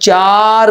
4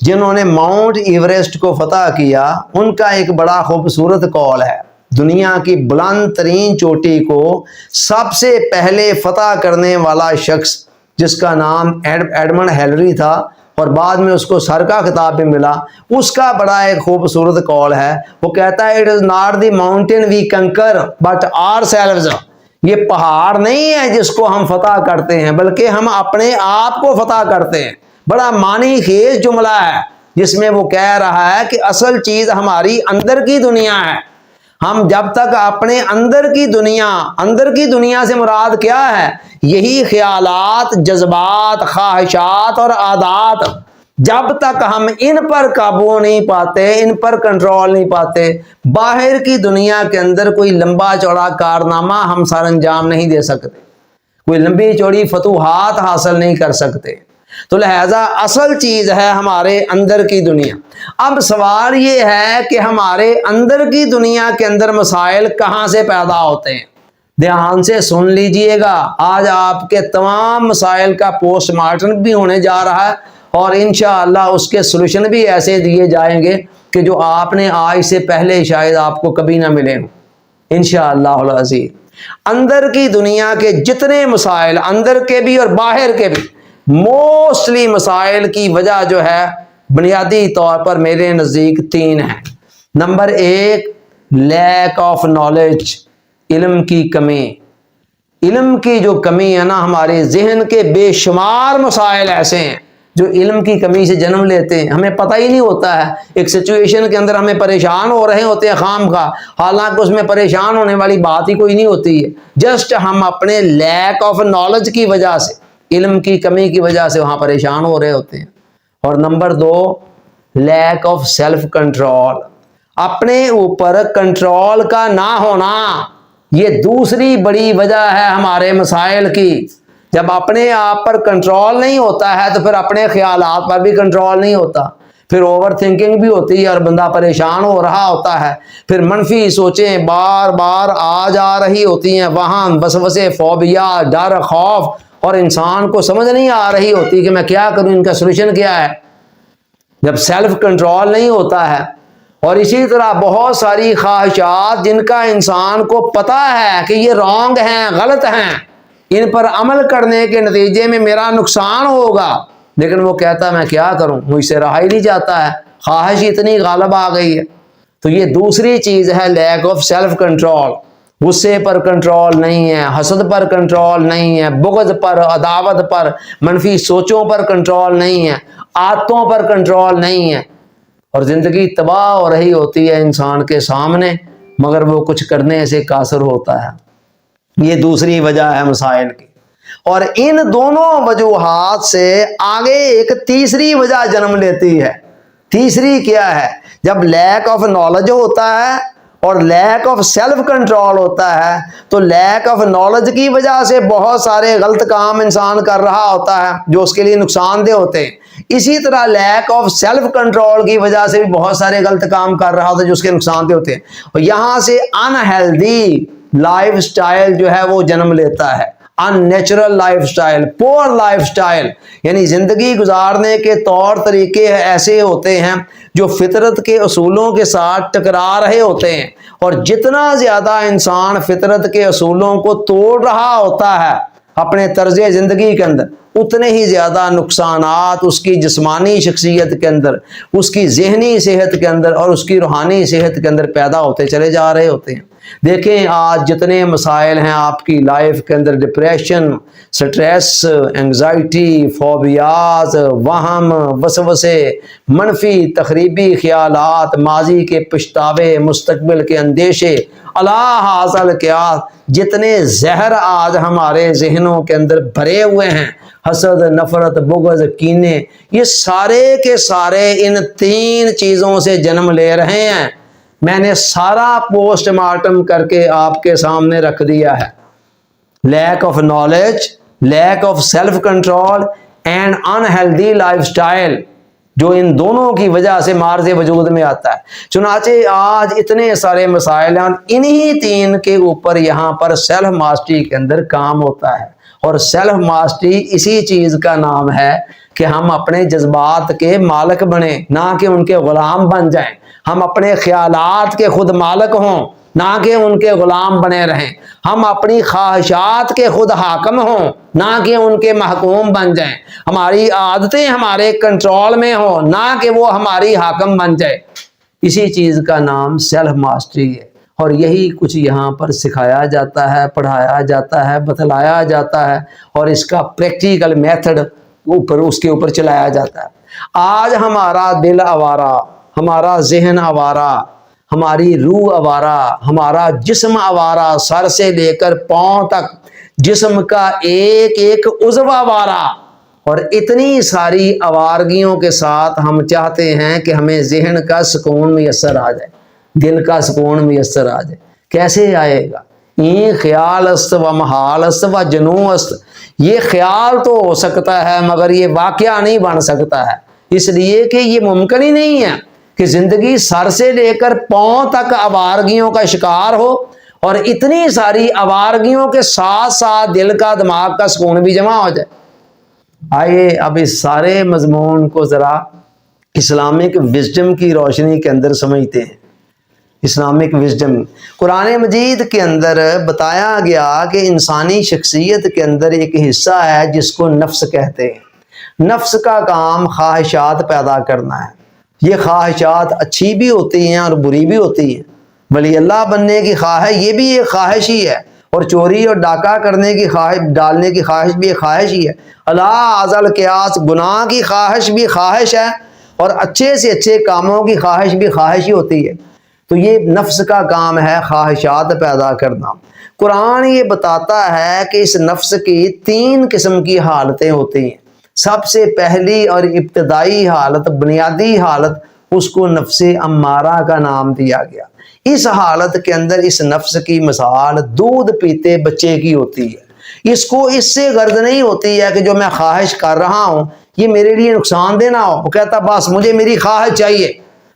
جنہوں نے Mount Everest کو فتح کیا، ان کا ایک بڑا خوبصورت قول ہے، دنیا کی بلند ترین چوٹی کو سب سے پہلے فتح کرنے والا شخص جس کا نام ایڈمنڈ ہیلری تھا اور بعد میں اس کو سر کا خطاب بھی ملا، اس کا بڑا ایک خوبصورت قول ہے۔ وہ کہتا ہے it is not the mountain we conquer but ourselves, یہ پہاڑ نہیں ہے جس کو ہم فتح کرتے ہیں بلکہ ہم اپنے آپ کو فتح کرتے ہیں۔ بڑا معنی خیز جملہ ہے جس میں وہ کہہ رہا ہے کہ اصل چیز ہماری اندر کی دنیا ہے۔ ہم جب تک اپنے اندر کی دنیا سے مراد کیا ہے؟ یہی خیالات، جذبات، خواہشات اور عادات، جب تک ہم ان پر قابو نہیں پاتے، ان پر کنٹرول نہیں پاتے، باہر کی دنیا کے اندر کوئی لمبا چوڑا کارنامہ ہم سر انجام نہیں دے سکتے، کوئی لمبی چوڑی فتوحات حاصل نہیں کر سکتے۔ تو لہذا اصل چیز ہے ہمارے اندر کی دنیا۔ اب سوال یہ ہے کہ ہمارے اندر کی دنیا کے اندر مسائل کہاں سے پیدا ہوتے ہیں؟ دھیان سے سن لیجئے گا، آج آپ کے تمام مسائل کا پوسٹ مارٹم بھی ہونے جا رہا ہے اور انشاءاللہ اس کے سلوشن بھی ایسے دیے جائیں گے کہ جو آپ نے آج سے پہلے شاید آپ کو کبھی نہ ملے ہوں انشاءاللہ العزیز۔ اندر کی دنیا کے جتنے مسائل، اندر کے بھی اور باہر کے بھی، موسٹلی مسائل کی وجہ جو ہے بنیادی طور پر میرے نزدیک 3 ہیں۔ نمبر 1، لیک آف نالج، علم کی کمی۔ علم کی جو کمی ہے نا، ہمارے ذہن کے بے شمار مسائل ایسے ہیں جو علم کی کمی سے جنم لیتے ہیں، ہمیں پتہ ہی نہیں ہوتا ہے، ایک سچویشن کے اندر ہمیں پریشان ہو رہے ہوتے ہیں خام خواہ، حالانکہ اس میں پریشان ہونے والی بات ہی کوئی نہیں ہوتی ہے، جسٹ ہم اپنے لیک آف نالج کی وجہ سے، علم کی کمی کی وجہ سے وہاں پریشان ہو رہے ہوتے ہیں۔ اور number 2، lack of self control, اپنے اوپر کنٹرول کا نہ ہونا، یہ دوسری بڑی وجہ ہے ہمارے مسائل کی۔ جب اپنے آپ پر کنٹرول نہیں ہوتا ہے تو پھر اپنے خیالات پر بھی کنٹرول نہیں ہوتا، پھر اوور تھنکنگ بھی ہوتی ہے اور بندہ پریشان ہو رہا ہوتا ہے، پھر منفی سوچیں بار بار آ جا رہی ہوتی ہیں، وہاں وسوسے، فوبیا، ڈر، خوف، اور انسان کو سمجھ نہیں آ رہی ہوتی کہ میں کیا کروں، ان کا سولوشن کیا ہے، جب سیلف کنٹرول نہیں ہوتا ہے۔ اور اسی طرح بہت ساری خواہشات جن کا انسان کو پتہ ہے کہ یہ رانگ ہیں، غلط ہیں، ان پر عمل کرنے کے نتیجے میں میرا نقصان ہوگا، لیکن وہ کہتا میں کیا کروں، مجھ سے رہا ہی نہیں جاتا ہے، خواہش اتنی غالب آ گئی ہے۔ تو یہ دوسری چیز ہے لیک آف سیلف کنٹرول۔ غصے پر کنٹرول نہیں ہے، حسد پر کنٹرول نہیں ہے، بغض پر، عداوت پر، منفی سوچوں پر کنٹرول نہیں ہے، عادتوں پر کنٹرول نہیں ہے، اور زندگی تباہ ہو رہی ہوتی ہے انسان کے سامنے مگر وہ کچھ کرنے سے قاصر ہوتا ہے۔ یہ دوسری وجہ ہے مسائل کی۔ اور ان دونوں وجوہات سے آگے ایک تیسری وجہ جنم لیتی ہے۔ تیسری کیا ہے؟ جب لیک آف نالج ہوتا ہے اور لیک آف سیلف کنٹرول ہوتا ہے تو لیک آف نالج کی وجہ سے بہت سارے غلط کام انسان کر رہا ہوتا ہے جو اس کے لیے نقصان دہ ہوتے ہیں، اسی طرح لیک آف سیلف کنٹرول کی وجہ سے بھی بہت سارے غلط کام کر رہا ہوتا ہے جو اس کے نقصان دہ ہوتے ہیں، اور یہاں سے انہیلدی لائف سٹائل جو ہے وہ جنم لیتا ہے، ان نیچرل لائف سٹائل، پور لائف سٹائل، یعنی زندگی گزارنے کے طور طریقے ایسے ہوتے ہیں جو فطرت کے اصولوں کے ساتھ ٹکرا رہے ہوتے ہیں، اور جتنا زیادہ انسان فطرت کے اصولوں کو توڑ رہا ہوتا ہے اپنے طرز زندگی کے اندر، اتنے ہی زیادہ نقصانات اس کی جسمانی شخصیت کے اندر، اس کی ذہنی صحت کے اندر اور اس کی روحانی صحت کے اندر پیدا ہوتے چلے جا رہے ہوتے ہیں۔ دیکھیں آج جتنے مسائل ہیں آپ کی لائف کے اندر، ڈپریشن، سٹریس، انگزائٹی، فوبیاز، وہم، وسوسے، منفی تخریبی خیالات، ماضی کے پچھتاوے، مستقبل کے اندیشے، اللہ حاصل کیا جتنے زہر آج ہمارے ذہنوں کے اندر بھرے ہوئے ہیں، حسد، نفرت، بغض، کینے، یہ سارے کے سارے ان 3 چیزوں سے جنم لے رہے ہیں۔ میں نے سارا پوسٹ مارٹم کر کے آپ کے سامنے رکھ دیا ہے۔ Lack of knowledge, lack of self control and unhealthy life style, جو ان دونوں کی وجہ سے مارز وجود میں آتا ہے۔ چنانچہ آج اتنے سارے مسائل ہیں، انہی 3 کے اوپر یہاں پر سیلف ماسٹری کے اندر کام ہوتا ہے، اور سیلف ماسٹری اسی چیز کا نام ہے کہ ہم اپنے جذبات کے مالک بنیں نہ کہ ان کے غلام بن جائیں، ہم اپنے خیالات کے خود مالک ہوں نہ کہ ان کے غلام بنے رہیں، ہم اپنی خواہشات کے خود حاکم ہوں نہ کہ ان کے محکوم بن جائیں، ہماری عادتیں ہمارے کنٹرول میں ہوں نہ کہ وہ ہماری حاکم بن جائے۔ اسی چیز کا نام سیلف ماسٹری ہے، اور یہی کچھ یہاں پر سکھایا جاتا ہے، پڑھایا جاتا ہے، بتلایا جاتا ہے، اور اس کا پریکٹیکل میتھڈ اس کے اوپر چلایا جاتا ہے۔ آج ہمارا دل آوارہ، ہمارا ذہن آوارہ، ہماری روح آوارہ، ہمارا جسم آوارہ، سر سے لے کر پاؤں تک جسم کا ایک ایک عضو آوارہ، اور اتنی ساری آوارگیوں کے ساتھ ہم چاہتے ہیں کہ ہمیں ذہن کا سکون میسر آ جائے، دل کا سکون میسر آ جائے۔ کیسے آئے گا؟ این خیال است و محال است و جنوں است، یہ خیال تو ہو سکتا ہے مگر یہ واقعہ نہیں بن سکتا ہے، اس لیے کہ یہ ممکن ہی نہیں ہے کہ زندگی سر سے لے کر پاؤں تک آوارگیوں کا شکار ہو، اور اتنی ساری آوارگیوں کے ساتھ ساتھ دل کا دماغ کا سکون بھی جمع ہو جائے۔ آئیے اب اس سارے مضمون کو ذرا اسلامک وزڈم کی روشنی کے اندر سمجھتے ہیں۔ اسلامک وزڈم قرآن مجید کے اندر بتایا گیا کہ انسانی شخصیت کے اندر ایک حصہ ہے جس کو نفس کہتے ہیں۔ نفس کا کام خواہشات پیدا کرنا ہے۔ یہ خواہشات اچھی بھی ہوتی ہیں اور بری بھی ہوتی ہیں۔ ولی اللہ بننے کی خواہش یہ بھی ایک خواہش ہی ہے، اور چوری اور ڈاکہ کرنے کی خواہش، ڈالنے کی خواہش بھی ایک خواہش ہی ہے۔ اللہ ازل قیاس، گناہ کی خواہش بھی خواہش ہے، اور اچھے سے اچھے کاموں کی خواہش بھی خواہش ہی ہوتی ہے۔ تو یہ نفس کا کام ہے خواہشات پیدا کرنا۔ قرآن یہ بتاتا ہے کہ اس نفس کی 3 قسم کی حالتیں ہوتی ہیں۔ سب سے پہلی اور ابتدائی حالت، بنیادی حالت، اس کو نفس امارہ کا نام دیا گیا۔ اس حالت کے اندر اس نفس کی مثال دودھ پیتے بچے کی ہوتی ہے۔ اس کو اس سے غرض نہیں ہوتی ہے کہ جو میں خواہش کر رہا ہوں یہ میرے لیے نقصان دہ نہ ہو، وہ کہتا بس مجھے میری خواہش چاہیے۔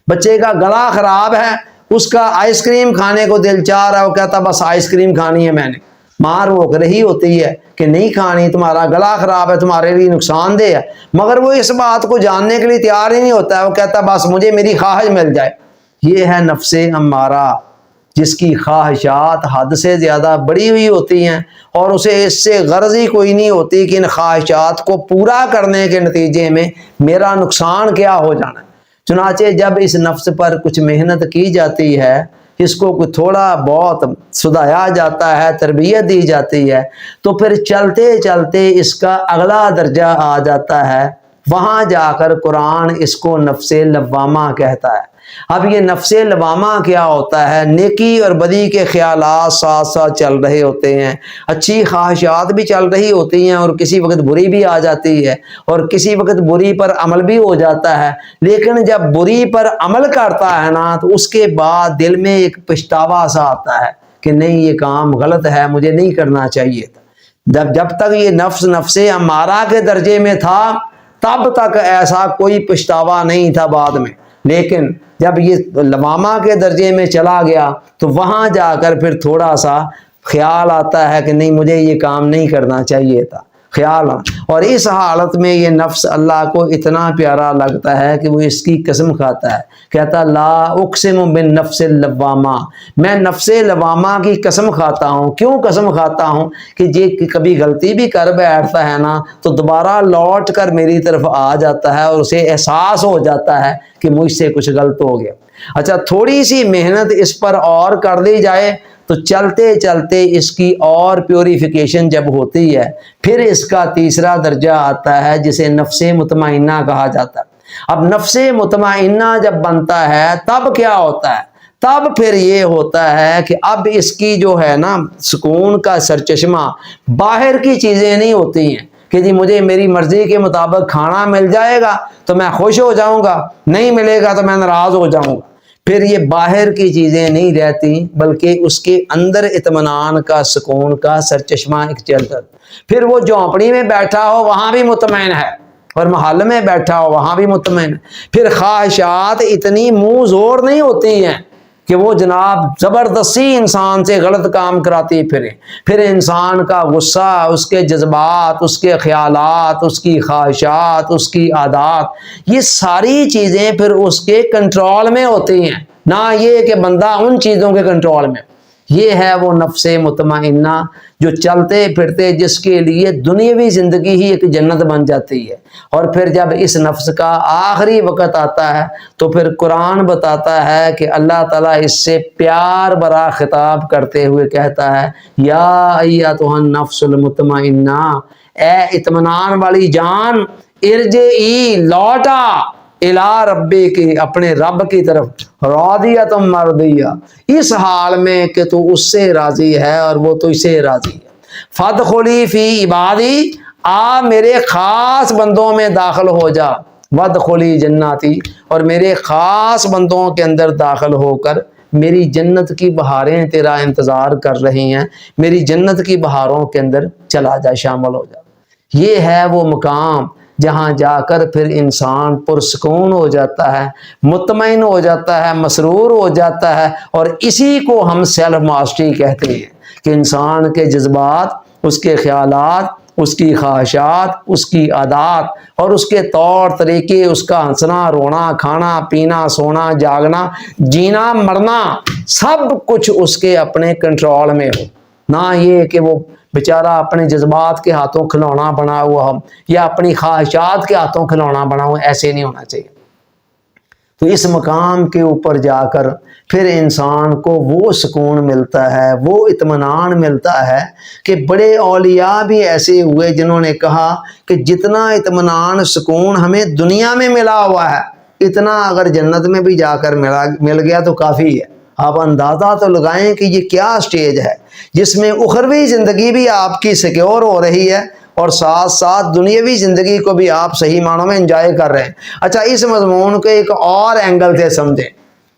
بچے کا گلا خراب ہے، اس کا آئس کریم کھانے کو دل چاہ رہا ہے، وہ کہتا بس آئس کریم کھانی ہے میں نے۔ ماں روک رہی ہوتی ہے کہ نہیں کھانی، تمہارا گلا خراب ہے، تمہارے لیے نقصان دہ ہے، مگر وہ اس بات کو جاننے کے لیے تیار ہی نہیں ہوتا ہے، وہ کہتا بس مجھے میری خواہش مل جائے۔ یہ ہے نفس امارہ، جس کی خواہشات حد سے زیادہ بڑی ہوئی ہوتی ہیں، اور اسے اس سے غرض ہی کوئی نہیں ہوتی کہ ان خواہشات کو پورا کرنے کے نتیجے میں میرا نقصان کیا ہو جانا ہے۔ چنانچہ جب اس نفس پر کچھ محنت کی جاتی ہے، اس کو تھوڑا بہت سدھایا جاتا ہے، تربیت دی جاتی ہے، تو پھر چلتے چلتے اس کا اگلا درجہ آ جاتا ہے۔ وہاں جا کر قرآن اس کو نفس لوامہ کہتا ہے۔ اب یہ نفس لوامہ کیا ہوتا ہے؟ نیکی اور بدی کے خیالات ساتھ ساتھ چل رہے ہوتے ہیں، اچھی خواہشات بھی چل رہی ہوتی ہیں، اور کسی وقت بری بھی آ جاتی ہے، اور کسی وقت بری پر عمل بھی ہو جاتا ہے۔ لیکن جب بری پر عمل کرتا ہے نا، تو اس کے بعد دل میں ایک پچھتاوا سا آتا ہے کہ نہیں یہ کام غلط ہے، مجھے نہیں کرنا چاہیے تھا۔ جب تک یہ نفس امارہ کے درجے میں تھا تب تک ایسا کوئی پچھتاوا نہیں تھا بعد میں، لیکن جب یہ لوامہ کے درجے میں چلا گیا تو وہاں جا کر پھر تھوڑا سا خیال آتا ہے کہ نہیں مجھے یہ کام نہیں کرنا چاہیے تھا، خیال۔ اور اس حالت میں یہ نفس اللہ کو اتنا پیارا لگتا ہے کہ وہ اس کی قسم کھاتا ہے، کہتا لا اقسم بالنفس اللوامہ، میں نفس لوامہ کی قسم کھاتا ہوں۔ کیوں قسم کھاتا ہوں؟ کہ یہ کبھی غلطی بھی کر بیٹھتا ہے نا تو دوبارہ لوٹ کر میری طرف آ جاتا ہے، اور اسے احساس ہو جاتا ہے کہ مجھ سے کچھ غلط ہو گیا۔ اچھا تھوڑی سی محنت اس پر اور کر دی جائے تو چلتے چلتے اس کی اور پیوریفیکیشن جب ہوتی ہے، پھر اس کا تیسرا درجہ آتا ہے جسے نفس مطمئنہ کہا جاتا ہے۔ اب نفس مطمئنہ جب بنتا ہے تب کیا ہوتا ہے؟ تب پھر یہ ہوتا ہے کہ اب اس کی جو ہے نا سکون کا سرچشمہ باہر کی چیزیں نہیں ہوتی ہیں کہ جی مجھے میری مرضی کے مطابق کھانا مل جائے گا تو میں خوش ہو جاؤں گا، نہیں ملے گا تو میں ناراض ہو جاؤں گا۔ پھر یہ باہر کی چیزیں نہیں رہتی بلکہ اس کے اندر اطمینان کا، سکون کا سرچشمہ ایک چلتا۔ پھر وہ جھونپڑی میں بیٹھا ہو وہاں بھی مطمئن ہے، اور محل میں بیٹھا ہو وہاں بھی مطمئن ہے۔ پھر خواہشات اتنی منہ زور نہیں ہوتی ہیں کہ وہ جناب زبردستی انسان سے غلط کام کراتی پھرے، پھر انسان کا غصہ، اس کے جذبات، اس کے خیالات، اس کی خواہشات، اس کی عادات، یہ ساری چیزیں پھر اس کے کنٹرول میں ہوتی ہیں، نہ یہ کہ بندہ ان چیزوں کے کنٹرول میں۔ یہ ہے وہ نفس مطمئنہ جو چلتے پھرتے جس کے لیے دنیاوی زندگی ہی ایک جنت بن جاتی ہے، اور پھر جب اس نفس کا آخری وقت آتا ہے تو پھر قرآن بتاتا ہے کہ اللہ تعالیٰ اس سے پیار برا خطاب کرتے ہوئے کہتا ہے، یا ایتھا النفس المطمئنہ، اے اطمینان والی جان، ارجعی، لوٹا، الا ربی کی، اپنے رب کی طرف، راضیۃ مرضیہ، اس حال میں کہ تو اس سے راضی ہے اور وہ تو اسے راضی ہے۔ فادخلی فی عبادی، آ میرے خاص بندوں میں داخل ہو جا، وادخلی جناتی، اور میرے خاص بندوں کے اندر داخل ہو کر میری جنت کی بہاریں تیرا انتظار کر رہی ہیں، میری جنت کی بہاروں کے اندر چلا جا، شامل ہو جا۔ یہ ہے وہ مقام جہاں جا کر پھر انسان پرسکون ہو جاتا ہے، مطمئن ہو جاتا ہے، مسرور ہو جاتا ہے، اور اسی کو ہم سیلف ماسٹری کہتے ہیں کہ انسان کے جذبات، اس کے خیالات، اس کی خواہشات، اس کی عادات اور اس کے طور طریقے، اس کا ہنسنا، رونا، کھانا، پینا، سونا، جاگنا، جینا، مرنا، سب کچھ اس کے اپنے کنٹرول میں ہو، نہ یہ کہ وہ بیچارہ اپنے جذبات کے ہاتھوں کھلونا بنا ہوا ہو یا اپنی خواہشات کے ہاتھوں کھلونا بنا ہوا، ایسے نہیں ہونا چاہیے۔ تو اس مقام کے اوپر جا کر پھر انسان کو وہ سکون ملتا ہے، وہ اطمینان ملتا ہے کہ بڑے اولیاء بھی ایسے ہوئے جنہوں نے کہا کہ جتنا اطمینان سکون ہمیں دنیا میں ملا ہوا ہے، اتنا اگر جنت میں بھی جا کر مل گیا تو کافی ہے۔ آپ اندازہ تو لگائیں کہ یہ کیا سٹیج ہے جس میں اخروی زندگی بھی آپ کی سیکیور ہو رہی ہے اور ساتھ ساتھ دنیاوی زندگی کو بھی آپ صحیح معنوں میں انجوائے کر رہے ہیں۔ اچھا، اس مضمون کو ایک اور اینگل سے سمجھیں۔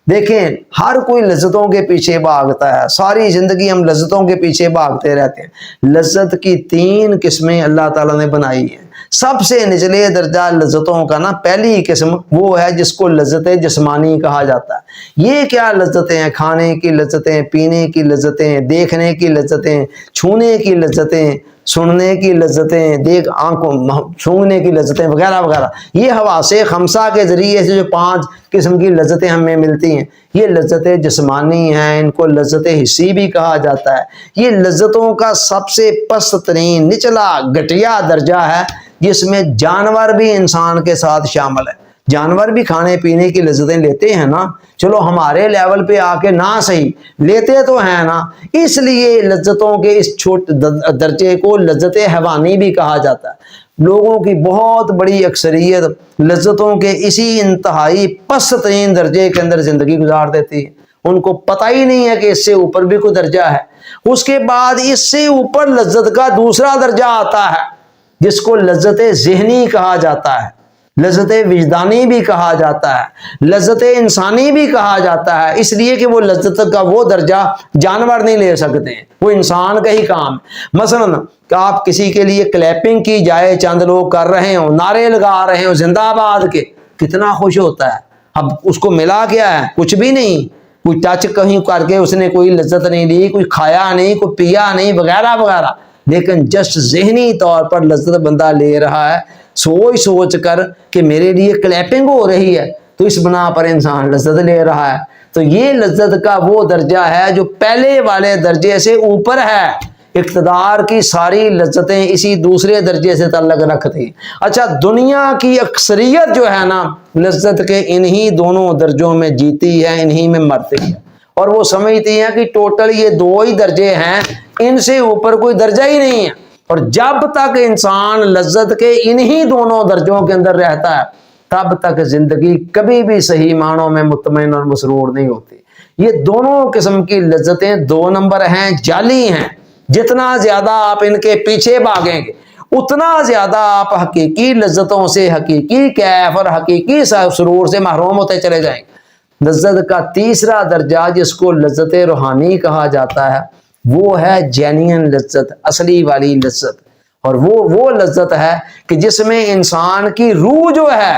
دیکھیں، ہر کوئی لذتوں کے پیچھے بھاگتا ہے، ساری زندگی ہم لذتوں کے پیچھے بھاگتے رہتے ہیں۔ لذت کی 3 قسمیں اللہ تعالیٰ نے بنائی ہیں۔ سب سے نچلے درجہ لذتوں کا پہلی قسم وہ ہے جس کو لذت جسمانی کہا جاتا ہے۔ یہ کیا لذتیں ہیں؟ کھانے کی لذتیں، پینے کی لذتیں، دیکھنے کی لذتیں، چھونے کی لذتیں، سننے کی لذتیں، آنکھوں سونگنے کی لذتیں وغیرہ وغیرہ۔ یہ حواس خمسہ کے ذریعے سے جو 5 قسم کی لذتیں ہمیں ملتی ہیں، یہ لذتیں جسمانی ہیں، ان کو لذت حسی بھی کہا جاتا ہے۔ یہ لذتوں کا سب سے پست ترین، نچلا، گھٹیا درجہ ہے جس میں جانور بھی انسان کے ساتھ شامل ہے۔ جانور بھی کھانے پینے کی لذتیں لیتے ہیں نا، چلو ہمارے لیول پہ آ کے نہ صحیح لیتے تو ہیں نا، اس لیے لذتوں کے اس چھوٹے درجے کو لذت حیوانی بھی کہا جاتا ہے۔ لوگوں کی بہت بڑی اکثریت لذتوں کے اسی انتہائی پست ترین درجے کے اندر زندگی گزار دیتی ہے، ان کو پتہ ہی نہیں ہے کہ اس سے اوپر بھی کوئی درجہ ہے۔ اس کے بعد اس سے اوپر لذت کا دوسرا درجہ آتا ہے جس کو لذت ذہنی کہا جاتا ہے، لذت وجدانی بھی کہا جاتا ہے، لذت انسانی بھی کہا جاتا ہے، اس لیے کہ وہ لذت کا وہ درجہ جانور نہیں لے سکتے، وہ انسان کا ہی کام ہے۔ مثلا کہ آپ کسی کے لیے کلیپنگ کی جائے، چند لوگ کر رہے ہوں، نعرے لگا رہے ہوں زندہ باد کے، کتنا خوش ہوتا ہے۔ اب اس کو ملا کیا ہے؟ کچھ بھی نہیں، کوئی ٹچ کہیں کر کے اس نے کوئی لذت نہیں لی، کوئی کھایا نہیں، کوئی پیا نہیں، وغیرہ وغیرہ، لیکن جسٹ ذہنی طور پر لذت بندہ لے رہا ہے، سوچ کر کہ میرے لیے کلیپنگ ہو رہی ہے، تو اس بنا پر انسان لذت لے رہا ہے۔ تو یہ لذت کا وہ درجہ ہے جو پہلے والے درجے سے اوپر ہے۔ اقتدار کی ساری لذتیں اسی دوسرے درجے سے تعلق رکھتی ہیں۔ اچھا، دنیا کی اکثریت جو ہے نا، لذت کے انہی دونوں درجوں میں جیتی ہے، انہی میں مرتی ہے، اور وہ سمجھتی ہیں کہ ٹوٹل یہ 2 ہی درجے ہیں، ان سے اوپر کوئی درجہ ہی نہیں ہے۔ اور جب تک انسان لذت کے انہی دونوں درجوں کے اندر رہتا ہے، تب تک زندگی کبھی بھی صحیح معنوں میں مطمئن اور مسرور نہیں ہوتی۔ یہ دونوں قسم کی لذتیں 2 نمبر ہیں، جعلی ہیں۔ جتنا زیادہ آپ ان کے پیچھے بھاگیں گے، اتنا زیادہ آپ حقیقی لذتوں سے، حقیقی کیف اور حقیقی سرور سے محروم ہوتے چلے جائیں گے۔ لذت کا تیسرا درجہ جس کو لذت روحانی کہا جاتا ہے، وہ ہے جینین لذت، اصلی والی لذت، اور وہ لذت ہے کہ جس میں انسان کی روح جو ہے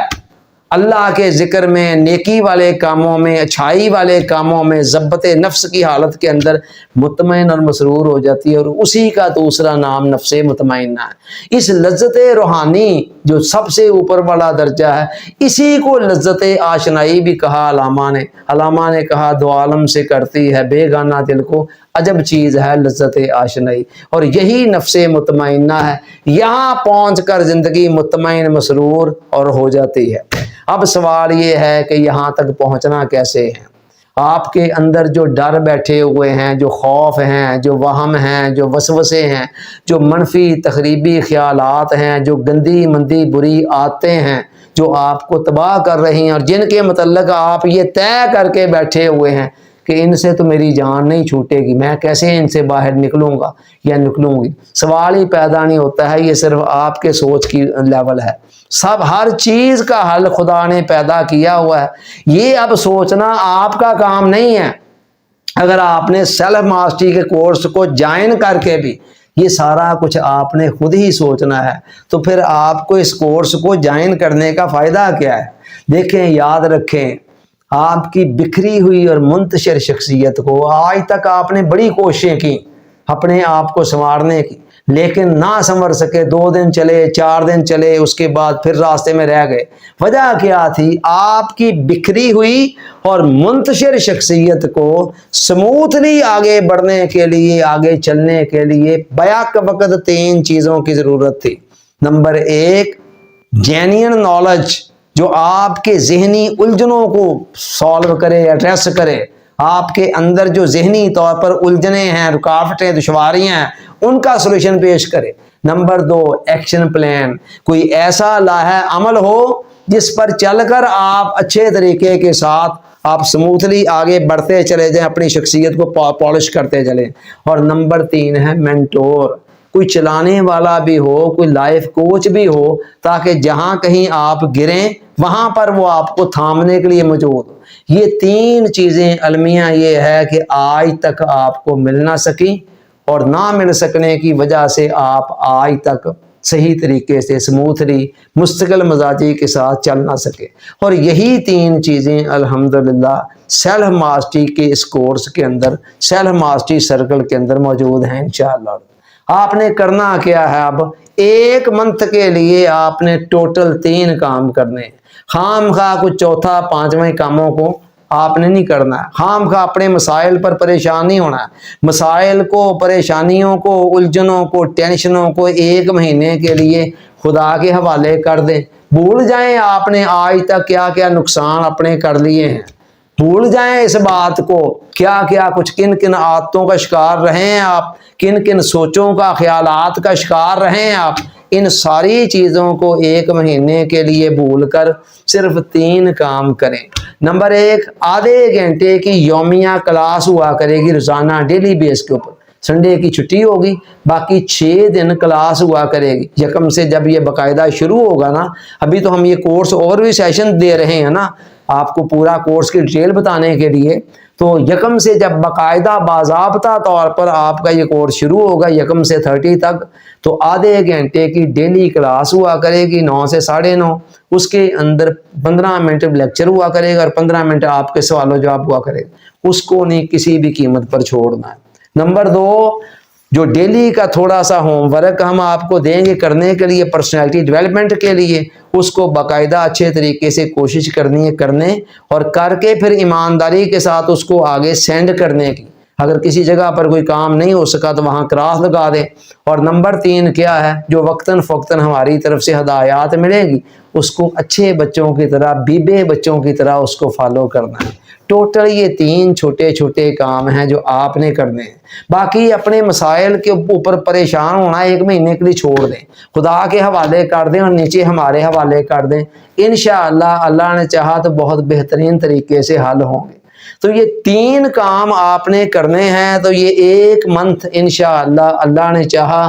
اللہ کے ذکر میں، نیکی والے کاموں میں، اچھائی والے کاموں میں، ضبط نفس کی حالت کے اندر مطمئن اور مسرور ہو جاتی ہے، اور اسی کا دوسرا نام نفس مطمئنہ ہے۔ اس لذت روحانی جو سب سے اوپر والا درجہ ہے، اسی کو لذت آشنائی بھی کہا علامہ نے کہا دو عالم سے کرتی ہے بے گانا دل کو، عجب چیز ہے لذت آشنائی، اور یہی نفس مطمئنہ ہے۔ یہاں پہنچ کر زندگی مطمئن مسرور اور ہو جاتی ہے۔ اب سوال یہ ہے کہ یہاں تک پہنچنا کیسے ہے؟ آپ کے اندر جو ڈر بیٹھے ہوئے ہیں، جو خوف ہیں، جو وہم ہیں، جو وسوسے ہیں، جو منفی تخریبی خیالات ہیں، جو گندی مندی بری عادتیں ہیں جو آپ کو تباہ کر رہی ہیں، اور جن کے متعلق آپ یہ طے کر کے بیٹھے ہوئے ہیں کہ ان سے تو میری جان نہیں چھوٹے گی، میں کیسے ان سے باہر نکلوں گا یا نکلوں گی، سوال ہی پیدا نہیں ہوتا ہے۔ یہ صرف آپ کے سوچ کی لیول ہے۔ ہر چیز کا حل خدا نے پیدا کیا ہوا ہے، یہ اب سوچنا آپ کا کام نہیں ہے۔ اگر آپ نے سیلف ماسٹری کے کورس کو جوائن کر کے بھی یہ سارا کچھ آپ نے خود ہی سوچنا ہے، تو پھر آپ کو اس کورس کو جوائن کرنے کا فائدہ کیا ہے؟ دیکھیں، یاد رکھیں، آپ کی بکھری ہوئی اور منتشر شخصیت کو آج تک آپ نے بڑی کوششیں کی اپنے آپ کو سنوارنے کی، لیکن نہ سنور سکے۔ 2 دن چلے، 4 دن چلے، اس کے بعد پھر راستے میں رہ گئے۔ وجہ کیا تھی؟ آپ کی بکھری ہوئی اور منتشر شخصیت کو سموتھلی آگے بڑھنے کے لیے، آگے چلنے کے لیے بیک وقت 3 چیزوں کی ضرورت تھی۔ نمبر 1، جینین نالج، جو آپ کے ذہنی الجھنوں کو سالو کرے، ایڈریس کرے، آپ کے اندر جو ذہنی طور پر الجھنے ہیں، رکاوٹیں، دشواریاں ہیں، ان کا سولوشن پیش کرے۔ نمبر 2، ایکشن پلان، کوئی ایسا لاحہ عمل ہو جس پر چل کر آپ اچھے طریقے کے ساتھ آپ سموتھلی آگے بڑھتے چلے جائیں، اپنی شخصیت کو پالش کرتے چلیں۔ اور نمبر 3 ہے مینٹور، کوئی چلانے والا بھی ہو، کوئی لائف کوچ بھی ہو، تاکہ جہاں کہیں آپ گریں وہاں پر وہ آپ کو تھامنے کے لیے موجود ہو۔ یہ 3 چیزیں المیہ یہ ہے کہ آج تک آپ کو مل نہ سکی، اور نہ مل سکنے کی وجہ سے آپ آج تک صحیح طریقے سے سموتھلی مستقل مزاجی کے ساتھ چل نہ سکے۔ اور یہی 3 چیزیں الحمدللہ سیلف ماسٹری کے اس کورس کے اندر، سیلف ماسٹری سرکل کے اندر موجود ہیں انشاءاللہ۔ آپ نے کرنا کیا ہے؟ اب 1 منتھ کے لیے آپ نے ٹوٹل 3 کام کرنے ہیں۔ خام خواہ کچھ چوتھا 5ویں کاموں کو آپ نے نہیں کرنا ہے۔ خام خواہ اپنے مسائل پر پریشان نہیں ہونا ہے۔ مسائل کو، پریشانیوں کو، الجھنوں کو، ٹینشنوں کو 1 مہینے کے لیے خدا کے حوالے کر دیں۔ بھول جائیں آپ نے آج تک کیا کیا نقصان اپنے کر لیے ہیں، بھول جائیں اس بات کو، کیا کیا کچھ کن کن عادتوں کا شکار رہے ہیں آپ، کن کن سوچوں کا، خیالات کا شکار رہے ہیں آپ۔ ان ساری چیزوں کو 1 مہینے کے لیے بھول کر صرف 3 کام کریں۔ نمبر 1، آدھے گھنٹے کی یومیہ کلاس ہوا کرے گی روزانہ، ڈیلی بیس کے اوپر۔ سنڈے کی چھٹی ہوگی، باقی 6 دن کلاس ہوا کرے گی۔ یکم سے جب یہ باقاعدہ شروع ہوگا نا، ابھی تو ہم یہ کورس اور بھی سیشن دے رہے ہیں نا آپ کو پورا کورس کی ڈیٹیل بتانے کے لیے، تو یکم سے جب باقاعدہ باضابطہ طور پر آپ کا یہ کورس شروع ہوگا، یکم سے 30 تک، تو آدھے گھنٹے کی ڈیلی کلاس ہوا کرے گی 9 سے 9:30۔ اس کے اندر 15 منٹ لیکچر ہوا کرے گا، اور 15 منٹ آپ کے سوال و جواب ہوا کرے گا۔ اس کو نہیں کسی بھی قیمت پر چھوڑنا ہے۔ نمبر 2، جو ڈیلی کا تھوڑا سا ہوم ورک ہم آپ کو دیں گے کرنے کے لیے، پرسنالٹی ڈیولپمنٹ کے لیے، اس کو باقاعدہ اچھے طریقے سے کوشش کرنی ہے کرنے، اور کر کے پھر ایمانداری کے ساتھ اس کو آگے سینڈ کرنے کی۔ اگر کسی جگہ پر کوئی کام نہیں ہو سکا تو وہاں کراس لگا دیں۔ اور نمبر 3 کیا ہے؟ جو وقتاً فوقتاً ہماری طرف سے ہدایات ملے گی، اس کو اچھے بچوں کی طرح، بیبے بچوں کی طرح اس کو فالو کرنا ہے۔ ٹوٹل یہ 3 چھوٹے چھوٹے کام ہیں جو آپ نے کرنے ہیں۔ باقی اپنے مسائل کے اوپر پریشان ہونا 1 مہینے کے لیے چھوڑ دیں، خدا کے حوالے کر دیں، اور نیچے ہمارے حوالے کر دیں۔ انشاءاللہ اللہ نے چاہا تو بہت بہترین طریقے سے حل ہوں گے۔ تو یہ 3 کام آپ نے کرنے ہیں، تو یہ 1 منتھ انشاءاللہ اللہ نے چاہا